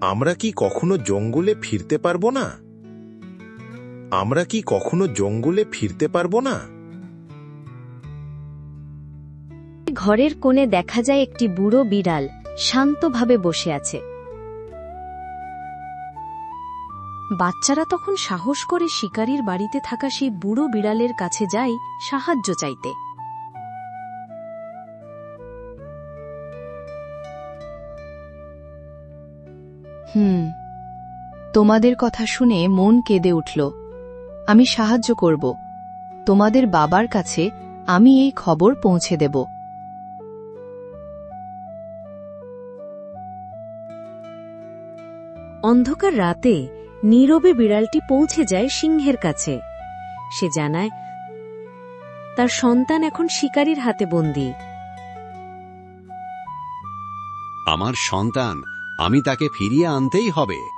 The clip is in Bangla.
আমরা কি কখনো জঙ্গলে ফিরতে পারবো না? আমরা কি কখনো জঙ্গলে ফিরতে পারবো না? ঘরের কোণে দেখা যায় একটি বুড়ো বিড়াল শান্তভাবে বসে আছে। বাচ্চারা তখন সাহস করে শিকারীর বাড়িতে থাকা সেই বুড়ো বিড়ালের কাছে যায় সাহায্য চাইতে। তোমাদের কথা শুনে মন কেঁদে উঠল। আমি সাহায্য করব। তোমাদের বাবার কাছে আমি এই খবর পৌঁছে দেব। অন্ধকার রাতে নীরবে বিড়ালটি পৌঁছে যায় সিংহের কাছে। সে জানায় তার সন্তান এখন শিকারীর হাতে বন্দী। আমার সন্তান, আমি তাকে ফিরিয়ে আনতেই হবে।